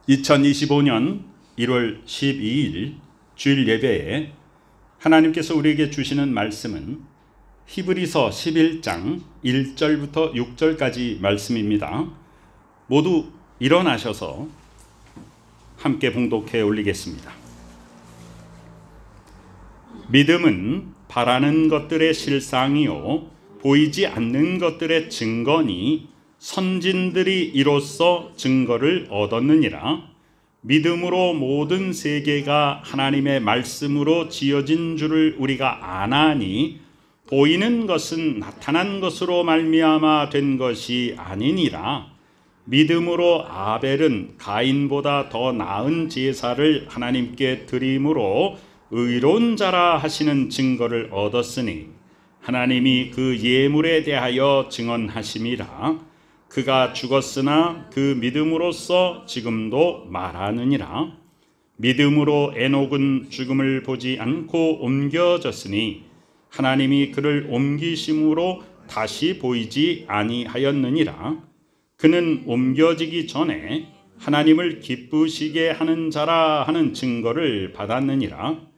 2025년 1월 12일 주일 예배에 하나님께서 우리에게 주시는 말씀은 히브리서 11장 1절부터 6절까지 말씀입니다. 모두 일어나셔서 함께 봉독해 올리겠습니다. 믿음은 바라는 것들의 실상이요 보이지 않는 것들의 증거니 선진들이 이로써 증거를 얻었느니라. 믿음으로 모든 세계가 하나님의 말씀으로 지어진 줄을 우리가 아나니 보이는 것은 나타난 것으로 말미암아 된 것이 아니니라. 믿음으로 아벨은 가인보다 더 나은 제사를 하나님께 드림으로 의로운 자라 하시는 증거를 얻었으니 하나님이 그 예물에 대하여 증언하심이라. 그가 죽었으나 그 믿음으로써 지금도 말하느니라. 믿음으로 에녹은 죽음을 보지 않고 옮겨졌으니 하나님이 그를 옮기심으로 다시 보이지 아니하였느니라. 그는 옮겨지기 전에 하나님을 기쁘시게 하는 자라 하는 증거를 받았느니라.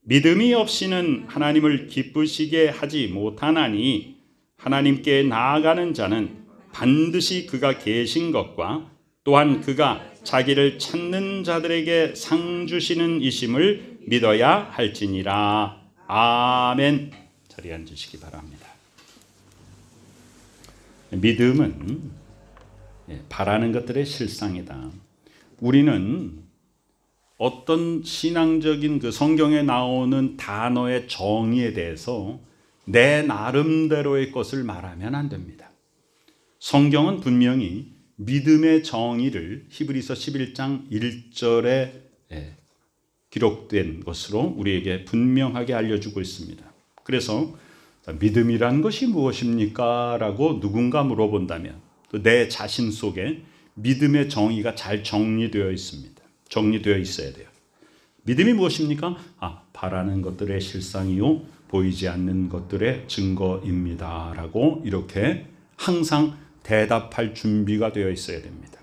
믿음이 없이는 하나님을 기쁘시게 하지 못하나니 하나님께 나아가는 자는 반드시 그가 계신 것과 또한 그가 자기를 찾는 자들에게 상 주시는 이심을 믿어야 할지니라. 아멘. 자리에 앉으시기 바랍니다. 믿음은 바라는 것들의 실상이다. 우리는 어떤 신앙적인 그 성경에 나오는 단어의 정의에 대해서 내 나름대로의 것을 말하면 안 됩니다. 성경은 분명히 믿음의 정의를 히브리서 11장 1절에 기록된 것으로 우리에게 분명하게 알려주고 있습니다. 그래서 믿음이란 것이 무엇입니까? 라고 누군가 물어본다면 또 내 자신 속에 믿음의 정의가 잘 정리되어 있습니다. 정리되어 있어야 돼요. 믿음이 무엇입니까? 바라는 것들의 실상이요 보이지 않는 것들의 증거입니다. 라고 이렇게 항상 대답할 준비가 되어 있어야 됩니다.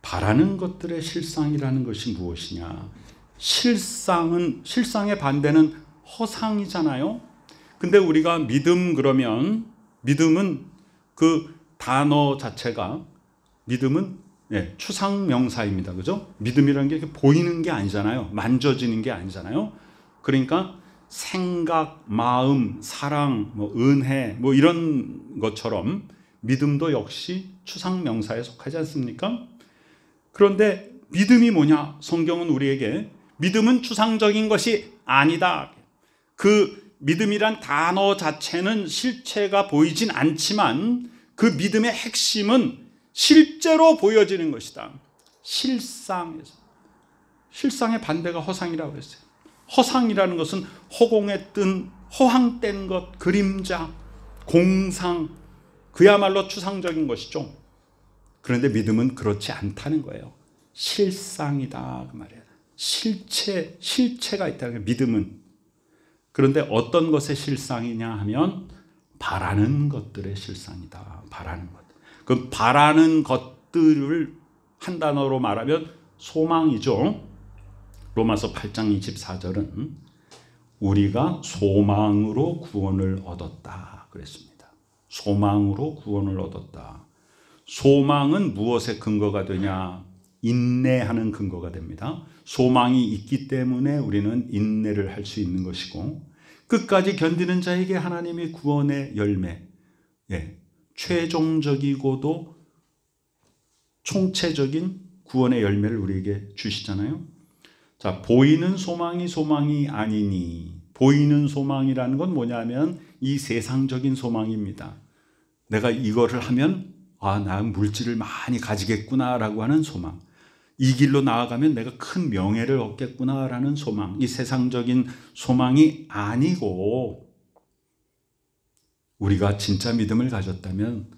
바라는 것들의 실상이라는 것이 무엇이냐? 실상의 반대는 허상이잖아요. 근데 우리가 믿음 그러면 믿음은 그 단어 자체가 믿음은 추상명사입니다. 그죠? 믿음이라는 게 보이는 게 아니잖아요. 만져지는 게 아니잖아요. 그러니까 생각, 마음, 사랑, 은혜 이런 것처럼 믿음도 역시 추상명사에 속하지 않습니까? 그런데 믿음이 뭐냐? 성경은 우리에게 믿음은 추상적인 것이 아니다. 그 믿음이란 단어 자체는 실체가 보이진 않지만 그 믿음의 핵심은 실제로 보여지는 것이다. 실상의 반대가 허상이라고 했어요. 허상이라는 것은 허공에 뜬 허황된 것, 그림자, 공상, 그야말로 추상적인 것이죠. 그런데 믿음은 그렇지 않다는 거예요. 실상이다 그 말이에요. 실체가 있다는 거예요. 믿음은. 그런데 어떤 것의 실상이냐 하면 바라는 것들의 실상이다. 바라는 것. 그 바라는 것들을 한 단어로 말하면 소망이죠. 로마서 8장 24절은 우리가 소망으로 구원을 얻었다 그랬습니다. 소망으로 구원을 얻었다. 소망은 무엇의 근거가 되냐? 인내하는 근거가 됩니다. 소망이 있기 때문에 우리는 인내를 할 수 있는 것이고 끝까지 견디는 자에게 하나님이 구원의 열매, 최종적이고도 총체적인 구원의 열매를 우리에게 주시잖아요. 자, 보이는 소망이 아니니, 보이는 소망이라는 건 뭐냐면 이 세상적인 소망입니다. 내가 이거를 하면 나 물질을 많이 가지겠구나라고 하는 소망. 이 길로 나아가면 내가 큰 명예를 얻겠구나라는 소망. 이 세상적인 소망이 아니고 우리가 진짜 믿음을 가졌다면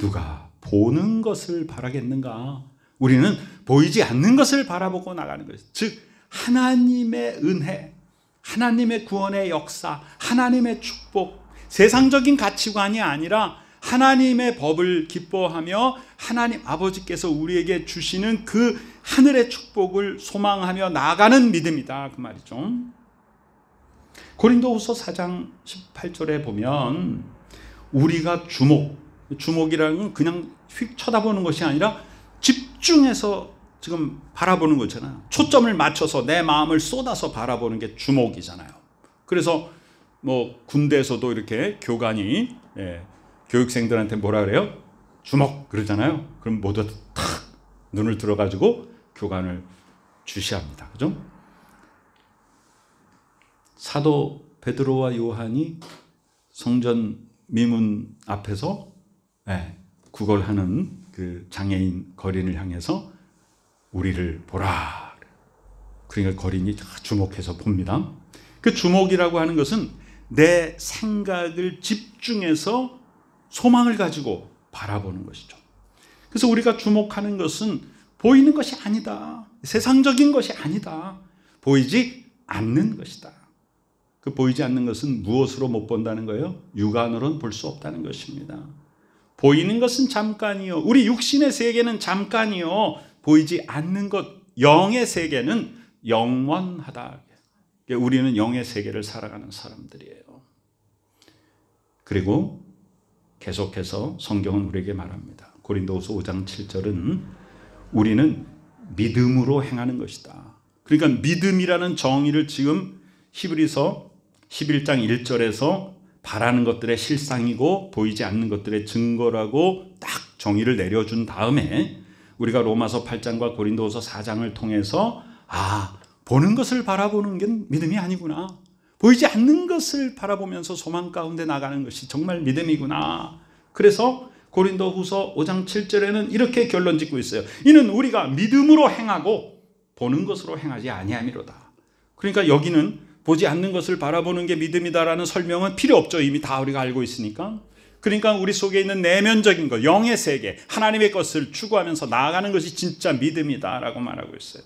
누가 보는 것을 바라겠는가? 우리는 보이지 않는 것을 바라보고 나가는 것이죠. 즉 하나님의 은혜, 하나님의 구원의 역사, 하나님의 축복, 세상적인 가치관이 아니라 하나님의 법을 기뻐하며 하나님 아버지께서 우리에게 주시는 그 하늘의 축복을 소망하며 나아가는 믿음이다, 그 말이죠. 고린도후서 4장 18절에 보면 우리가 주목이라는 건 그냥 휙 쳐다보는 것이 아니라 집중해서 지금 바라보는 거잖아요. 초점을 맞춰서 내 마음을 쏟아서 바라보는 게 주목이잖아요. 그래서 뭐 군대에서도 이렇게 교관이 교육생들한테 뭐라 그래요? 주목 그러잖아요. 그럼 모두 탁 눈을 들어가지고 교관을 주시합니다. 그죠? 사도 베드로와 요한이 성전 미문 앞에서 구걸하는 그 장애인 거린을 향해서 우리를 보라. 그러니까 거린이 주목해서 봅니다. 그 주목이라고 하는 것은 내 생각을 집중해서 소망을 가지고 바라보는 것이죠. 그래서 우리가 주목하는 것은 보이는 것이 아니다. 세상적인 것이 아니다. 보이지 않는 것이다. 그 보이지 않는 것은 무엇으로 못 본다는 거예요? 육안으로는 볼 수 없다는 것입니다. 보이는 것은 잠깐이요. 우리 육신의 세계는 잠깐이요. 보이지 않는 것, 영의 세계는 영원하다. 우리는 영의 세계를 살아가는 사람들이에요. 그리고 계속해서 성경은 우리에게 말합니다. 고린도후서 5장 7절은 우리는 믿음으로 행하는 것이다. 그러니까 믿음이라는 정의를 지금 히브리서 11장 1절에서 바라는 것들의 실상이고 보이지 않는 것들의 증거라고 딱 정의를 내려준 다음에 우리가 로마서 8장과 고린도후서 4장을 통해서 보는 것을 바라보는 게 믿음이 아니구나. 보이지 않는 것을 바라보면서 소망 가운데 나가는 것이 정말 믿음이구나. 그래서 고린도후서 5장 7절에는 이렇게 결론 짓고 있어요. 이는 우리가 믿음으로 행하고 보는 것으로 행하지 아니함이로다. 그러니까 여기는 보지 않는 것을 바라보는 게 믿음이다라는 설명은 필요 없죠. 이미 다 우리가 알고 있으니까. 그러니까 우리 속에 있는 내면적인 것, 영의 세계, 하나님의 것을 추구하면서 나아가는 것이 진짜 믿음이다라고 말하고 있어요.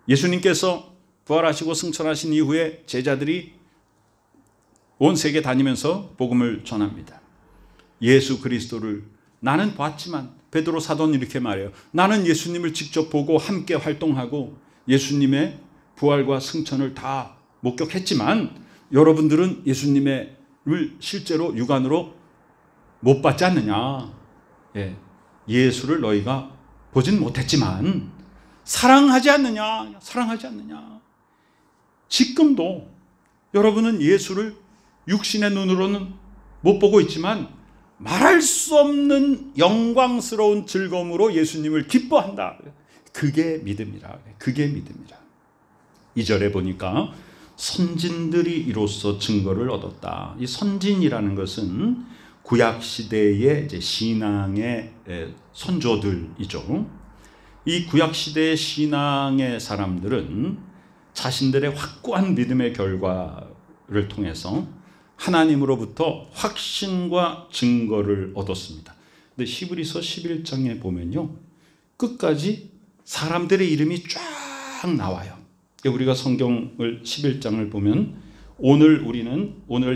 예수님께서 부활하시고 승천하신 이후에 제자들이 온 세계 다니면서 복음을 전합니다. 예수 그리스도를 나는 봤지만, 베드로 사도는 이렇게 말해요. 나는 예수님을 직접 보고 함께 활동하고 예수님의 부활과 승천을 다 목격했지만 여러분들은 예수님을 실제로 육안으로 못 봤지 않느냐. 예수를 너희가 보진 못했지만 사랑하지 않느냐. 사랑하지 않느냐. 지금도 여러분은 예수를 육신의 눈으로는 못 보고 있지만 말할 수 없는 영광스러운 즐거움으로 예수님을 기뻐한다. 그게 믿음이라. 그게 믿음이라. 2절에 보니까 선진들이 이로써 증거를 얻었다. 이 선진이라는 것은 구약시대의 이제 신앙의 선조들이죠. 이 구약시대의 신앙의 사람들은 자신들의 확고한 믿음의 결과를 통해서 하나님으로부터 확신과 증거를 얻었습니다. 근데 히브리서 11장에 보면요, 끝까지 사람들의 이름이 쫙 나와요. 우리가 성경을 11장을 보면 오늘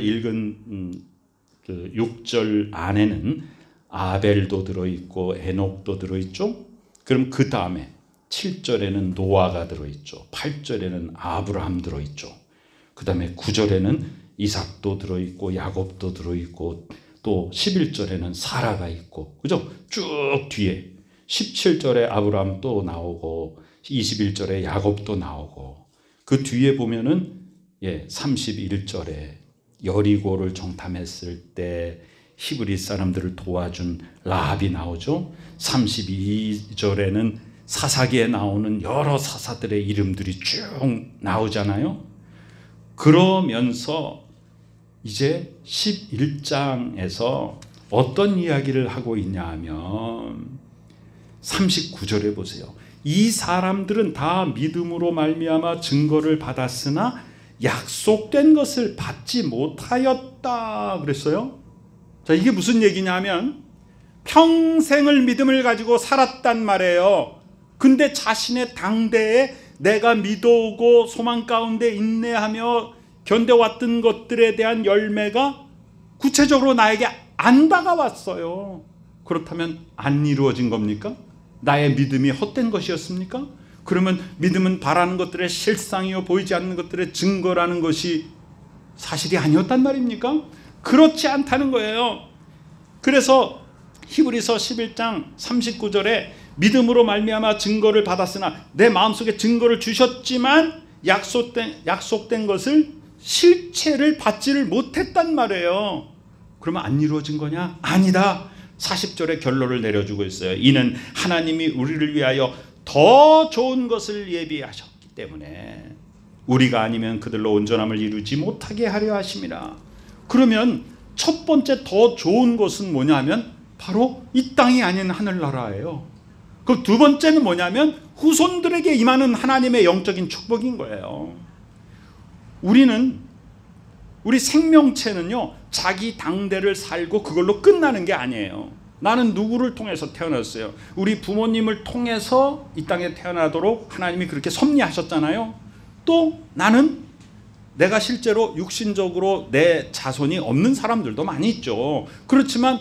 읽은 그 6절 안에는 아벨도 들어있고 에녹도 들어있죠. 그럼 그 다음에 7절에는 노아가 들어있죠. 8절에는 아브라함 들어있죠. 그 다음에 9절에는 이삭도 들어있고 야곱도 들어있고 또 11절에는 사라가 있고, 그죠? 쭉 뒤에 17절에 아브라함 또 나오고 21절에 야곱도 나오고, 그 뒤에 보면은 31절에 여리고를 정탐했을 때 히브리 사람들을 도와준 라합이 나오죠. 32절에는 사사기에 나오는 여러 사사들의 이름들이 쭉 나오잖아요. 그러면서 이제 11장에서 어떤 이야기를 하고 있냐 하면 39절에 보세요. 이 사람들은 다 믿음으로 말미암아 증거를 받았으나 약속된 것을 받지 못하였다 그랬어요. 자, 이게 무슨 얘기냐면 평생을 믿음을 가지고 살았단 말이에요. 근데 자신의 당대에 내가 믿어오고 소망 가운데 인내하며 견뎌왔던 것들에 대한 열매가 구체적으로 나에게 안 다가왔어요. 그렇다면 안 이루어진 겁니까? 나의 믿음이 헛된 것이었습니까? 그러면 믿음은 바라는 것들의 실상이요 보이지 않는 것들의 증거라는 것이 사실이 아니었단 말입니까? 그렇지 않다는 거예요. 그래서 히브리서 11장 39절에 믿음으로 말미암아 증거를 받았으나 내 마음속에 증거를 주셨지만 약속된 것을 실체를 받지를 못했단 말이에요. 그러면 안 이루어진 거냐? 아니다. 40절에 결론을 내려주고 있어요. 이는 하나님이 우리를 위하여 더 좋은 것을 예비하셨기 때문에 우리가 아니면 그들로 온전함을 이루지 못하게 하려 하심이라. 그러면 첫 번째 더 좋은 것은 뭐냐면 바로 이 땅이 아닌 하늘나라예요. 그 두 번째는 뭐냐면 후손들에게 임하는 하나님의 영적인 축복인 거예요. 우리 생명체는요, 자기 당대를 살고 그걸로 끝나는 게 아니에요. 나는 누구를 통해서 태어났어요? 우리 부모님을 통해서 이 땅에 태어나도록 하나님이 그렇게 섭리하셨잖아요. 또 나는 내가 실제로 육신적으로 내 자손이 없는 사람들도 많이 있죠. 그렇지만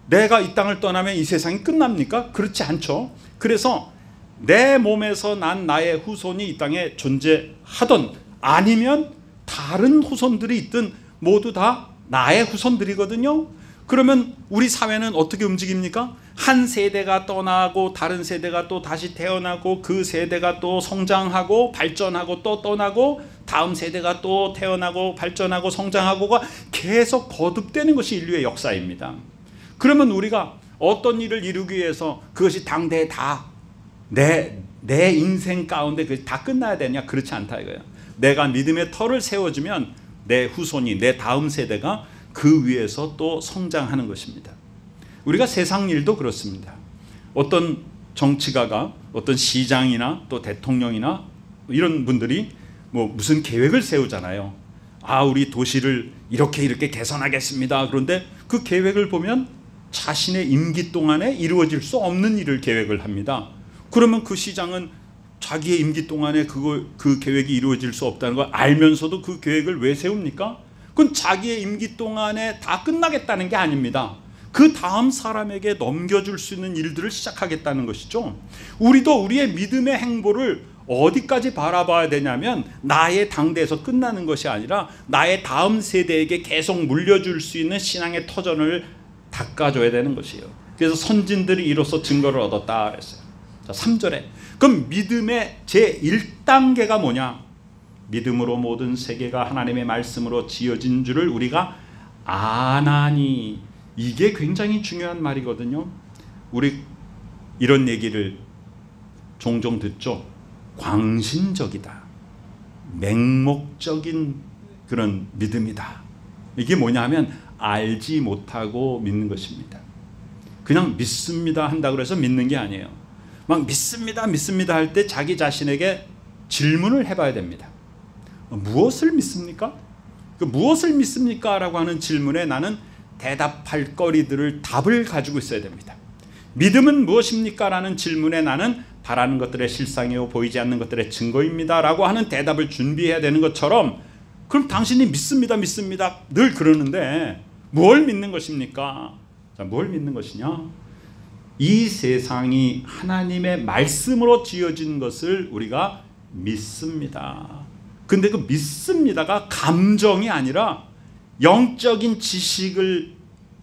내가 이 땅을 떠나면 이 세상이 끝납니까? 그렇지 않죠. 그래서 내 몸에서 난 나의 후손이 이 땅에 존재하던 아니면 다른 후손들이 있든 모두 다 나의 후손들이거든요. 그러면 우리 사회는 어떻게 움직입니까? 한 세대가 떠나고 다른 세대가 또 다시 태어나고 그 세대가 또 성장하고 발전하고 또 떠나고 다음 세대가 또 태어나고 발전하고 성장하고가 계속 거듭되는 것이 인류의 역사입니다. 그러면 우리가 어떤 일을 이루기 위해서 그것이 당대에 다 내 인생 가운데 그것이 다 끝나야 되냐? 그렇지 않다 이거예요. 내가 믿음의 터를 세워주면 내 후손이 내 다음 세대가 그 위에서 또 성장하는 것입니다. 우리가 세상 일도 그렇습니다. 어떤 정치가가 어떤 시장이나 또 대통령이나 이런 분들이 뭐 무슨 계획을 세우잖아요. 우리 도시를 이렇게 개선하겠습니다. 그런데 그 계획을 보면 자신의 임기 동안에 이루어질 수 없는 일을 계획을 합니다. 그러면 그 시장은 자기의 임기 동안에 그 계획이 이루어질 수 없다는 걸 알면서도 그 계획을 왜 세웁니까? 그건 자기의 임기 동안에 다 끝나겠다는 게 아닙니다. 그 다음 사람에게 넘겨줄 수 있는 일들을 시작하겠다는 것이죠. 우리도 우리의 믿음의 행보를 어디까지 바라봐야 되냐면 나의 당대에서 끝나는 것이 아니라 나의 다음 세대에게 계속 물려줄 수 있는 신앙의 터전을 닦아줘야 되는 것이에요. 그래서 선진들이 이로써 증거를 얻었다 그랬어요. 자, 3절에 그럼 믿음의 제1단계가 뭐냐? 믿음으로 모든 세계가 하나님의 말씀으로 지어진 줄을 우리가 아나니. 이게 굉장히 중요한 말이거든요. 우리 이런 얘기를 종종 듣죠. 광신적이다, 맹목적인 그런 믿음이다. 이게 뭐냐면 알지 못하고 믿는 것입니다. 그냥 믿습니다 한다고 해서 믿는 게 아니에요. 막 믿습니다 할 때 자기 자신에게 질문을 해봐야 됩니다. 무엇을 믿습니까? 그 무엇을 믿습니까? 라고 하는 질문에 나는 대답할 거리들을 답을 가지고 있어야 됩니다. 믿음은 무엇입니까? 라는 질문에 나는 바라는 것들의 실상이요 보이지 않는 것들의 증거입니다 라고 하는 대답을 준비해야 되는 것처럼, 그럼 당신이 믿습니다 늘 그러는데 뭘 믿는 것입니까? 자, 뭘 믿는 것이냐? 이 세상이 하나님의 말씀으로 지어진 것을 우리가 믿습니다. 근데 그 믿습니다가 감정이 아니라 영적인 지식을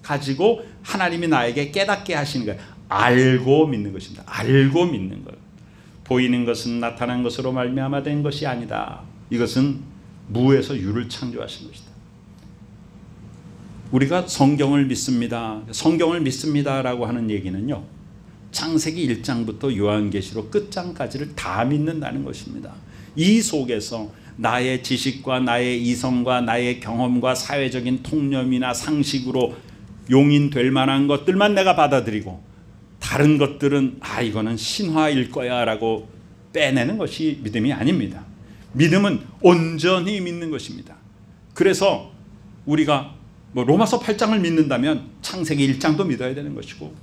가지고 하나님이 나에게 깨닫게 하시는 거예요. 알고 믿는 것입니다. 알고 믿는 것. 보이는 것은 나타난 것으로 말미암아 된 것이 아니다. 이것은 무에서 유를 창조하신 것이다. 우리가 성경을 믿습니다라고 하는 얘기는요, 창세기 1장부터 요한계시록 끝장까지를 다 믿는다는 것입니다. 이 속에서 나의 지식과 나의 이성과 나의 경험과 사회적인 통념이나 상식으로 용인될 만한 것들만 내가 받아들이고 다른 것들은 이거는 신화일 거야 라고 빼내는 것이 믿음이 아닙니다. 믿음은 온전히 믿는 것입니다. 그래서 우리가 로마서 8장을 믿는다면 창세기 1장도 믿어야 되는 것이고,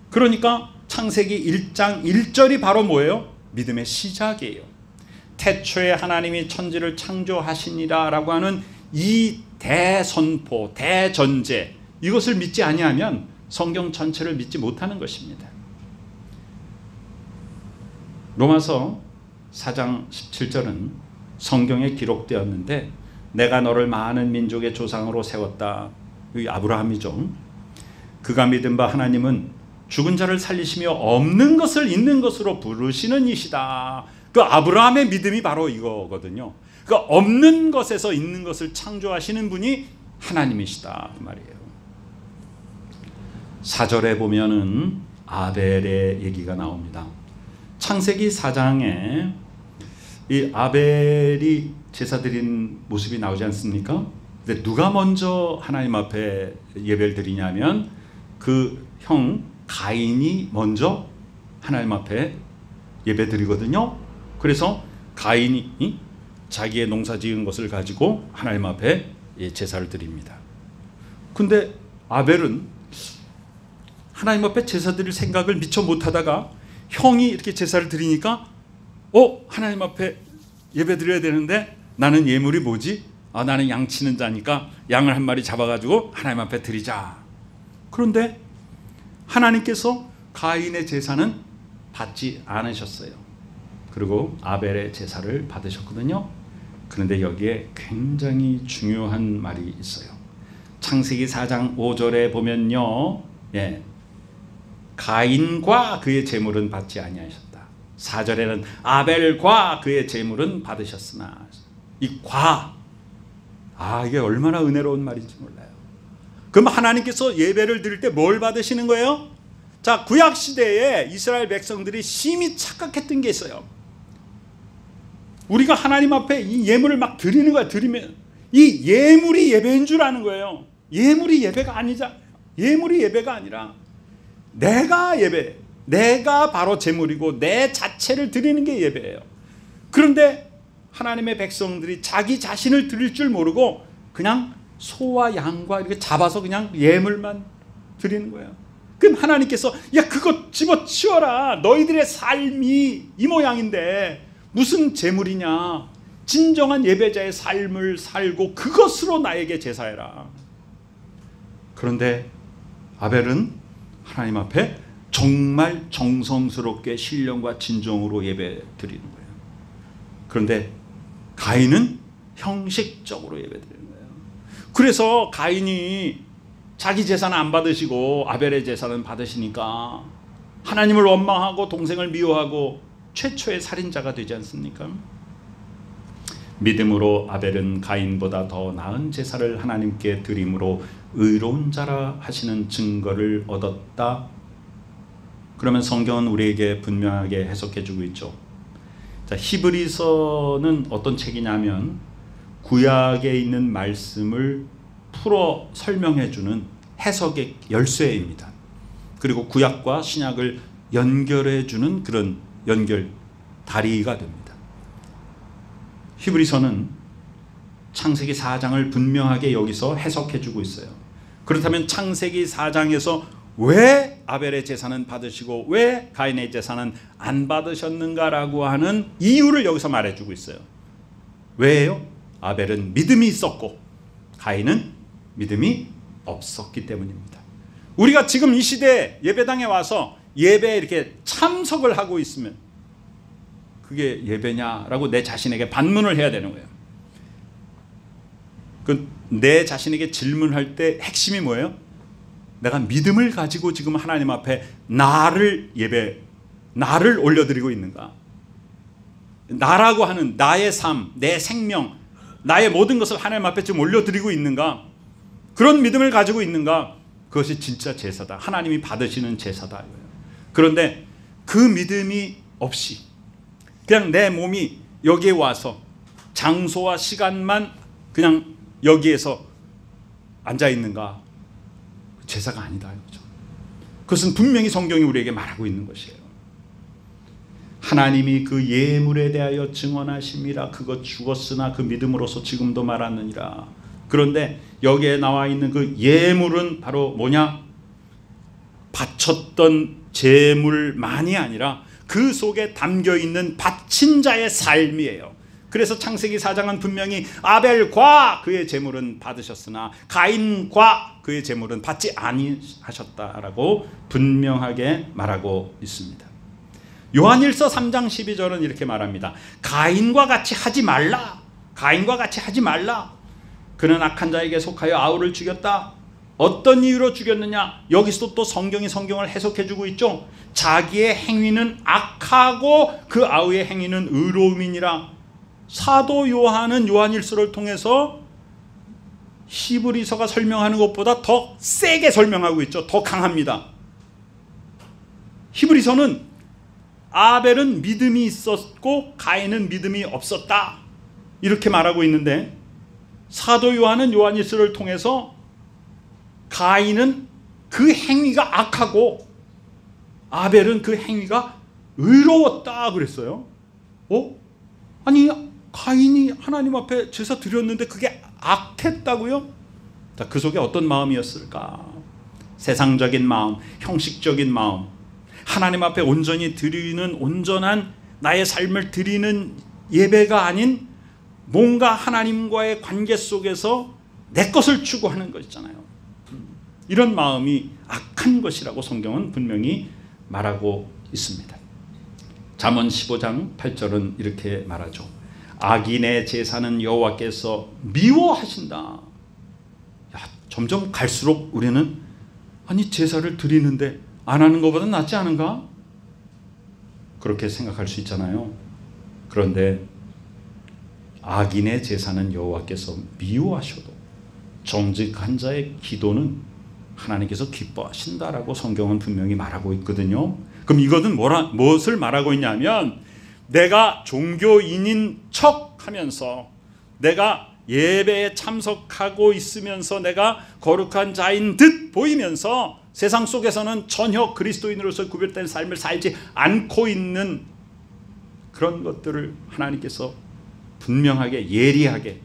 그러니까 창세기 1장 1절이 바로 뭐예요? 믿음의 시작이에요. 태초에 하나님이 천지를 창조하시니라 라고 하는 이 대선포, 대전제, 이것을 믿지 아니하면 성경 전체를 믿지 못하는 것입니다. 로마서 4장 17절은 성경에 기록되었는데 내가 너를 많은 민족의 조상으로 세웠다. 이 아브라함이죠. 그가 믿은 바 하나님은 죽은 자를 살리시며 없는 것을 있는 것으로 부르시는 이시다. 그 아브라함의 믿음이 바로 이거거든요. 그 없는 것에서 있는 것을 창조하시는 분이 하나님이시다 그 말이에요. 4절에 보면은 아벨의 얘기가 나옵니다. 창세기 4장에 이 아벨이 제사 드린 모습이 나오지 않습니까? 근데 누가 먼저 하나님 앞에 예배를 드리냐면 그 형 가인이 먼저 하나님 앞에 예배 드리거든요. 그래서 가인이 자기의 농사 지은 것을 가지고 하나님 앞에 제사를 드립니다. 근데 아벨은 하나님 앞에 제사 드릴 생각을 미처 못하다가 형이 이렇게 제사를 드리니까 하나님 앞에 예배 드려야 되는데 나는 예물이 뭐지? 나는 양 치는 자니까 양을 한 마리 잡아가지고 하나님 앞에 드리자. 그런데 하나님께서 가인의 제사는 받지 않으셨어요. 그리고 아벨의 제사를 받으셨거든요. 그런데 여기에 굉장히 중요한 말이 있어요. 창세기 4장 5절에 보면요, 가인과 그의 제물은 받지 아니하셨다. 4절에는 아벨과 그의 제물은 받으셨으나, 이 과, 이게 얼마나 은혜로운 말인지 몰라요. 그럼 하나님께서 예배를 드릴 때 뭘 받으시는 거예요? 자, 구약 시대에 이스라엘 백성들이 심히 착각했던 게 있어요. 우리가 하나님 앞에 이 예물을 막 드리는 거야. 드리면 이 예물이 예배인 줄 아는 거예요. 예물이 예배가 아니자. 예물이 예배가 아니라 내가 예배, 내가 바로 제물이고 내 자체를 드리는 게 예배예요. 그런데 하나님의 백성들이 자기 자신을 드릴 줄 모르고 그냥 소와 양과 이렇게 잡아서 그냥 예물만 드리는 거예요. 그럼 하나님께서 그거 집어치워라. 너희들의 삶이 이 모양인데 무슨 제물이냐. 진정한 예배자의 삶을 살고 그것으로 나에게 제사해라. 그런데 아벨은 하나님 앞에 정말 정성스럽게 신령과 진정으로 예배 드리는 거예요. 그런데 가인은 형식적으로 예배 드리는 거예요. 그래서 가인이 자기 제사는 안 받으시고 아벨의 제사는 받으시니까 하나님을 원망하고 동생을 미워하고 최초의 살인자가 되지 않습니까? 믿음으로 아벨은 가인보다 더 나은 제사를 하나님께 드림으로 의로운 자라 하시는 증거를 얻었다. 그러면 성경은 우리에게 분명하게 해석해 주고 있죠. 자, 히브리서는 어떤 책이냐면 구약에 있는 말씀을 풀어 설명해 주는 해석의 열쇠입니다. 그리고 구약과 신약을 연결해 주는 그런 연결 다리가 됩니다. 히브리서는 창세기 4장을 분명하게 여기서 해석해 주고 있어요. 그렇다면 창세기 4장에서 왜 아벨의 제사는 받으시고 왜 가인의 제사는 안 받으셨는가라고 하는 이유를 여기서 말해주고 있어요. 왜요? 아벨은 믿음이 있었고 가인은 믿음이 없었기 때문입니다. 우리가 지금 이 시대 예배당에 와서 예배에 이렇게 참석을 하고 있으면 그게 예배냐라고 내 자신에게 반문을 해야 되는 거예요. 내 자신에게 질문할 때 핵심이 뭐예요? 내가 믿음을 가지고 지금 하나님 앞에 나를 올려드리고 있는가? 나라고 하는 나의 삶, 내 생명, 나의 모든 것을 하나님 앞에 지금 올려드리고 있는가? 그런 믿음을 가지고 있는가? 그것이 진짜 제사다. 하나님이 받으시는 제사다. 그런데 그 믿음이 없이 그냥 내 몸이 여기에 와서 장소와 시간만 그냥 여기에서 앉아 있는가? 제사가 아니다. 그것은 분명히 성경이 우리에게 말하고 있는 것이에요. 하나님이 그 예물에 대하여 증언하심이라. 그것 죽었으나 그 믿음으로서 지금도 말하느니라. 그런데 여기에 나와 있는 그 예물은 바로 뭐냐? 바쳤던 제물만이 아니라 그 속에 담겨 있는 바친 자의 삶이에요. 그래서 창세기 4장은 분명히 아벨과 그의 제물은 받으셨으나 가인과 그의 제물은 받지 아니하셨다라고 분명하게 말하고 있습니다. 요한일서 3장 12절은 이렇게 말합니다. 가인과 같이 하지 말라. 가인과 같이 하지 말라. 그는 악한 자에게 속하여 아우를 죽였다. 어떤 이유로 죽였느냐? 여기서도 또 성경을 해석해주고 있죠. 자기의 행위는 악하고 그 아우의 행위는 의로움이니라. 사도 요한은 요한일서를 통해서 히브리서가 설명하는 것보다 더 세게 설명하고 있죠. 더 강합니다. 히브리서는 아벨은 믿음이 있었고 가인은 믿음이 없었다 이렇게 말하고 있는데, 사도 요한은 요한일서를 통해서 가인은 그 행위가 악하고 아벨은 그 행위가 의로웠다 그랬어요. 아니 가인이 하나님 앞에 제사 드렸는데 그게 악했다고요? 자, 그 속에 어떤 마음이었을까? 세상적인 마음, 형식적인 마음, 하나님 앞에 온전히 드리는 온전한 나의 삶을 드리는 예배가 아닌 뭔가 하나님과의 관계 속에서 내 것을 추구하는 것 있잖아요. 이런 마음이 악한 것이라고 성경은 분명히 말하고 있습니다. 잠언 15장 8절은 이렇게 말하죠. 악인의 제사는 여호와께서 미워하신다. 야, 점점 갈수록 우리는 아니 제사를 드리는데 안 하는 것보다 낫지 않은가? 그렇게 생각할 수 있잖아요. 그런데 악인의 제사는 여호와께서 미워하셔도 정직한 자의 기도는 하나님께서 기뻐하신다라고 성경은 분명히 말하고 있거든요. 그럼 이것은 무엇을 말하고 있냐면, 내가 종교인인 척하면서 내가 예배에 참석하고 있으면서 내가 거룩한 자인 듯 보이면서 세상 속에서는 전혀 그리스도인으로서 구별된 삶을 살지 않고 있는 그런 것들을 하나님께서 분명하게 예리하게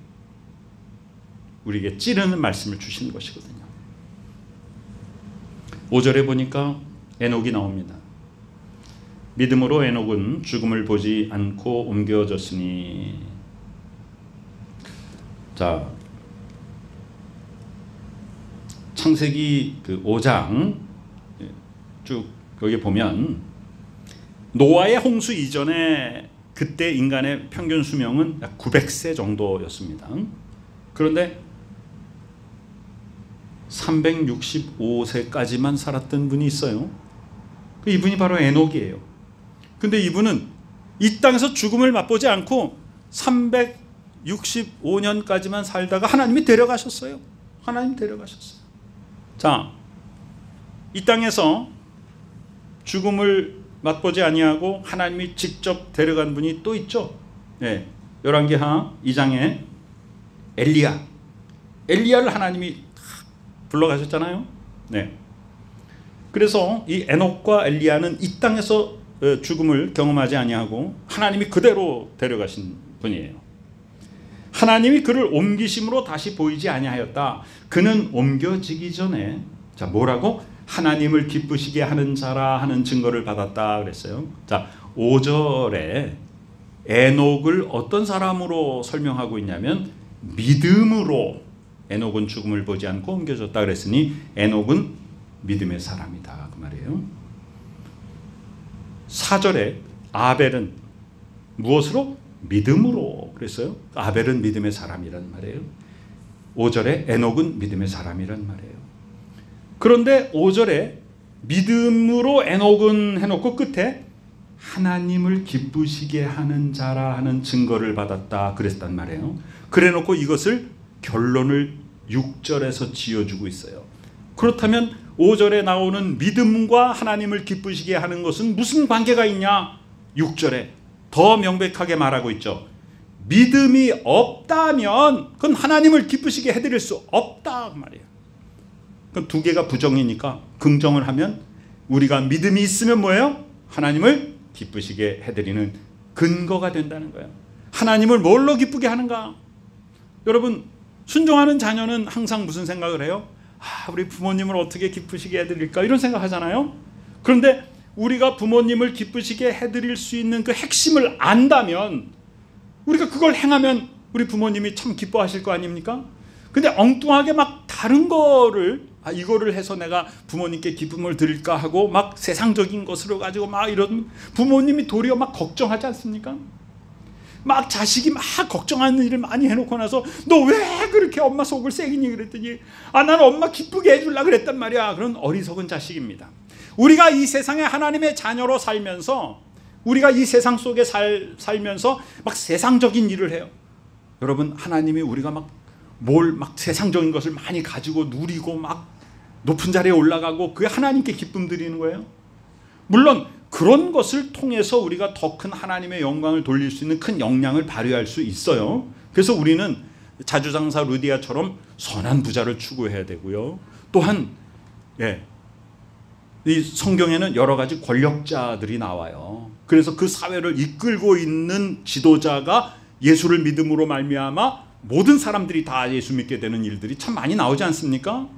우리에게 찌르는 말씀을 주시는 것이거든요. 5절에 보니까 에녹이 나옵니다. 믿음으로 에녹은 죽음을 보지 않고 옮겨졌으니. 자, 창세기 그 5장 쭉 여기 보면 노아의 홍수 이전에 그때 인간의 평균 수명은 약 900세 정도였습니다. 그런데 365세까지만 살았던 분이 있어요. 이분이 바로 에녹이에요. 근데 이분은 이 땅에서 죽음을 맛보지 않고 365년까지만 살다가 하나님이 데려가셨어요. 하나님 데려가셨어요. 자, 이 땅에서 죽음을 맛보지 아니하고 하나님이 직접 데려간 분이 또 있죠. 네, 열왕기하 2장에 엘리야를 하나님이 불러가셨잖아요. 네. 그래서 이 에녹과 엘리야는 이 땅에서 죽음을 경험하지 아니하고 하나님이 그대로 데려가신 분이에요. 하나님이 그를 옮기심으로 다시 보이지 아니하였다. 그는 옮겨지기 전에 자 뭐라고? 하나님을 기쁘시게 하는 자라 하는 증거를 받았다 그랬어요. 자 5절에 에녹을 어떤 사람으로 설명하고 있냐면 믿음으로 에녹은 죽음을 보지 않고 옮겨졌다 그랬으니 에녹은 믿음의 사람이다 그 말이에요. 4절에 아벨은 무엇으로? 믿음으로 그랬어요. 아벨은 믿음의 사람이란 말이에요. 5절에 에녹은 믿음의 사람이란 말이에요. 그런데 5절에 믿음으로 에녹은 해놓고 끝에 하나님을 기쁘시게 하는 자라 하는 증거를 받았다 그랬단 말이에요. 그래놓고 이것을 결론을 6절에서 지어주고 있어요. 그렇다면 5절에 나오는 믿음과 하나님을 기쁘시게 하는 것은 무슨 관계가 있냐? 6절에 더 명백하게 말하고 있죠. 믿음이 없다면 그건 하나님을 기쁘시게 해드릴 수 없다 그 말이에요. 그럼 두 개가 부정이니까 긍정을 하면 우리가 믿음이 있으면 뭐예요? 하나님을 기쁘시게 해드리는 근거가 된다는 거예요. 하나님을 뭘로 기쁘게 하는가? 여러분 순종하는 자녀는 항상 무슨 생각을 해요? 우리 부모님을 어떻게 기쁘시게 해드릴까 이런 생각하잖아요. 그런데 우리가 부모님을 기쁘시게 해드릴 수 있는 그 핵심을 안다면 우리가 그걸 행하면 우리 부모님이 참 기뻐하실 거 아닙니까? 근데 엉뚱하게 막 다른 거를 이거를 해서 내가 부모님께 기쁨을 드릴까 하고 막 세상적인 것으로 가지고 막 이런 부모님이 도리어 막 걱정하지 않습니까? 막 자식이 막 걱정하는 일을 많이 해놓고 나서 너 왜 그렇게 엄마 속을 새기니 그랬더니 나는 엄마 기쁘게 해주려고 그랬단 말이야. 그런 어리석은 자식입니다. 우리가 이 세상에 하나님의 자녀로 살면서 우리가 이 세상 속에 살면서 막 세상적인 일을 해요. 여러분, 하나님이 우리가 막 세상적인 것을 많이 가지고 누리고 막 높은 자리에 올라가고 그게 하나님께 기쁨 드리는 거예요. 물론 그런 것을 통해서 우리가 더 큰 하나님의 영광을 돌릴 수 있는 큰 역량을 발휘할 수 있어요. 그래서 우리는 자주장사 루디아처럼 선한 부자를 추구해야 되고요. 또한 이 성경에는 여러 가지 권력자들이 나와요. 그래서 그 사회를 이끌고 있는 지도자가 예수를 믿음으로 말미암아 모든 사람들이 다 예수 믿게 되는 일들이 참 많이 나오지 않습니까?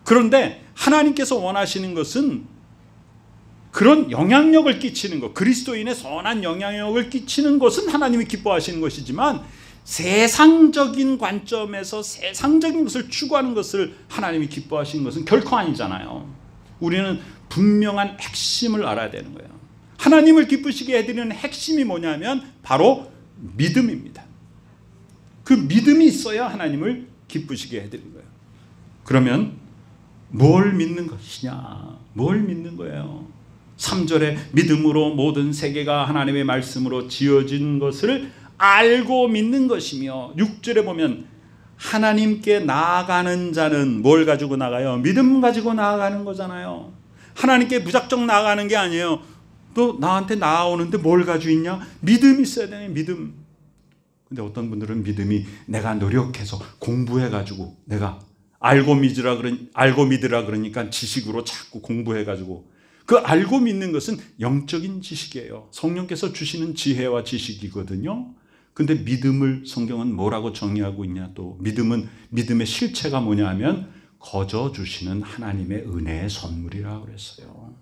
그런데 하나님께서 원하시는 것은 그런 영향력을 끼치는 것, 그리스도인의 선한 영향력을 끼치는 것은 하나님이 기뻐하시는 것이지만 세상적인 관점에서 세상적인 것을 추구하는 것을 하나님이 기뻐하시는 것은 결코 아니잖아요. 우리는 분명한 핵심을 알아야 되는 거예요. 하나님을 기쁘시게 해드리는 핵심이 뭐냐면 바로 믿음입니다. 그 믿음이 있어야 하나님을 기쁘시게 해드리는 거예요. 그러면 뭘 믿는 것이냐? 뭘 믿는 거예요? 3절에 믿음으로 모든 세계가 하나님의 말씀으로 지어진 것을 알고 믿는 것이며, 6절에 보면 하나님께 나아가는 자는 뭘 가지고 나가요? 믿음 가지고 나아가는 거잖아요. 하나님께 무작정 나아가는 게 아니에요. 또 나한테 나아오는데 뭘 가지고 있냐? 믿음이 있어야 되네. 믿음. 근데 어떤 분들은 믿음이 내가 노력해서 공부해가지고 내가 알고 믿으라 그러니까 지식으로 자꾸 공부해가지고, 그 알고 믿는 것은 영적인 지식이에요. 성령께서 주시는 지혜와 지식이거든요. 근데 믿음을 성경은 뭐라고 정의하고 있냐? 또 믿음의 실체가 뭐냐 하면 거저 주시는 하나님의 은혜의 선물이라고 그랬어요.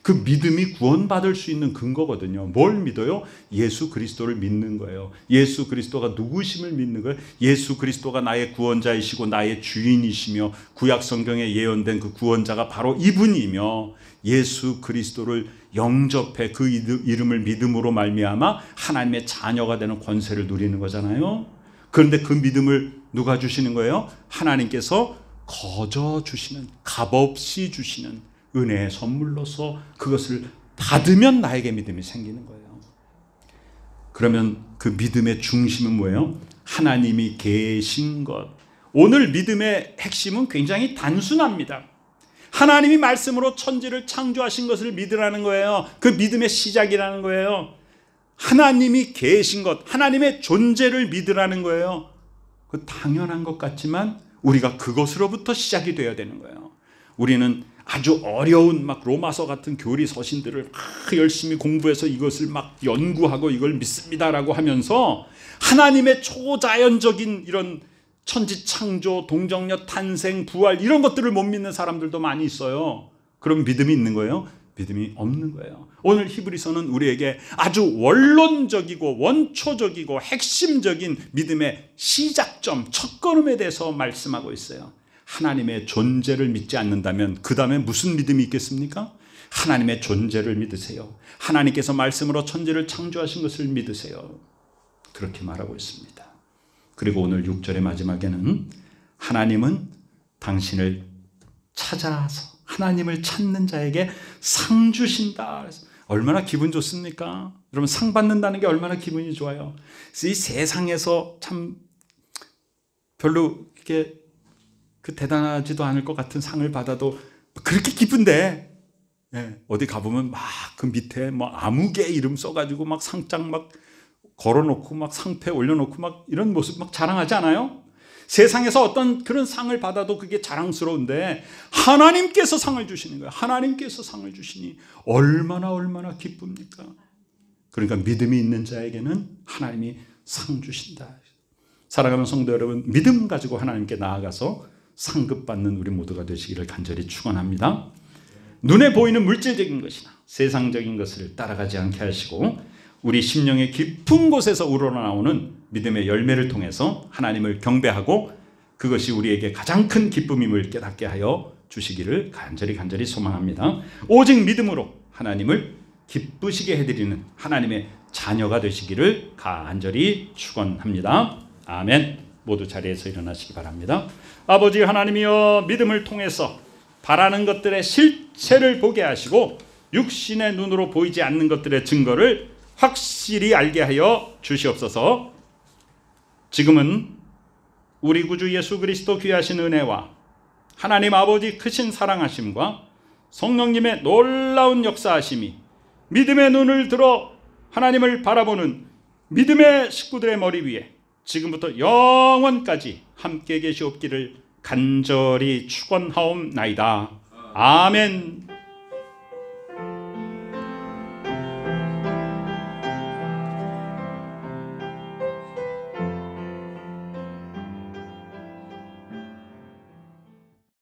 그 믿음이 구원받을 수 있는 근거거든요. 뭘 믿어요? 예수 그리스도를 믿는 거예요. 예수 그리스도가 누구심을 믿는 거예요. 예수 그리스도가 나의 구원자이시고 나의 주인이시며 구약 성경에 예언된 그 구원자가 바로 이분이며, 예수 그리스도를 영접해 그 이름을 믿음으로 말미암아 하나님의 자녀가 되는 권세를 누리는 거잖아요. 그런데 그 믿음을 누가 주시는 거예요? 하나님께서 거저 주시는, 값없이 주시는 은혜의 선물로서 그것을 받으면 나에게 믿음이 생기는 거예요. 그러면 그 믿음의 중심은 뭐예요? 하나님이 계신 것. 오늘 믿음의 핵심은 굉장히 단순합니다. 하나님이 말씀으로 천지를 창조하신 것을 믿으라는 거예요. 그 믿음의 시작이라는 거예요. 하나님이 계신 것, 하나님의 존재를 믿으라는 거예요. 그 당연한 것 같지만 우리가 그것으로부터 시작이 되어야 되는 거예요. 우리는 아주 어려운 막 로마서 같은 교리 서신들을 막 열심히 공부해서 이것을 막 연구하고 이걸 믿습니다라고 하면서 하나님의 초자연적인 이런 천지 창조, 동정녀 탄생, 부활 이런 것들을 못 믿는 사람들도 많이 있어요. 그럼 믿음이 있는 거예요? 믿음이 없는 거예요. 오늘 히브리서는 우리에게 아주 원론적이고 원초적이고 핵심적인 믿음의 시작점, 첫걸음에 대해서 말씀하고 있어요. 하나님의 존재를 믿지 않는다면 그 다음에 무슨 믿음이 있겠습니까? 하나님의 존재를 믿으세요. 하나님께서 말씀으로 천지를 창조하신 것을 믿으세요. 그렇게 말하고 있습니다. 그리고 오늘 6절의 마지막에는 하나님은 당신을 찾아서 하나님을 찾는 자에게 상 주신다. 얼마나 기분 좋습니까? 여러분, 상 받는다는 게 얼마나 기분이 좋아요. 이 세상에서 참 별로 이렇게 대단하지도 않을 것 같은 상을 받아도 그렇게 기쁜데, 어디 가보면 막 그 밑에 뭐 아무개 이름 써가지고 막 상장 막 걸어놓고 막 상패 올려놓고 막 이런 모습 막 자랑하지 않아요? 세상에서 어떤 그런 상을 받아도 그게 자랑스러운데 하나님께서 상을 주시는 거예요. 하나님께서 상을 주시니 얼마나 기쁩니까? 그러니까 믿음이 있는 자에게는 하나님이 상 주신다. 사랑하는 성도 여러분, 믿음 가지고 하나님께 나아가서 상급받는 우리 모두가 되시기를 간절히 축원합니다. 눈에 보이는 물질적인 것이나 세상적인 것을 따라가지 않게 하시고 우리 심령의 깊은 곳에서 우러나오는 믿음의 열매를 통해서 하나님을 경배하고 그것이 우리에게 가장 큰 기쁨임을 깨닫게 하여 주시기를 간절히 소망합니다. 오직 믿음으로 하나님을 기쁘시게 해드리는 하나님의 자녀가 되시기를 간절히 축원합니다. 아멘. 모두 자리에서 일어나시기 바랍니다. 아버지 하나님이여, 믿음을 통해서 바라는 것들의 실체를 보게 하시고 육신의 눈으로 보이지 않는 것들의 증거를 확실히 알게 하여 주시옵소서. 지금은 우리 구주 예수 그리스도 귀하신 은혜와 하나님 아버지 크신 사랑하심과 성령님의 놀라운 역사하심이 믿음의 눈을 들어 하나님을 바라보는 믿음의 식구들의 머리 위에 지금부터 영원까지 함께 계시옵기를 간절히 축원하옵나이다. 아멘.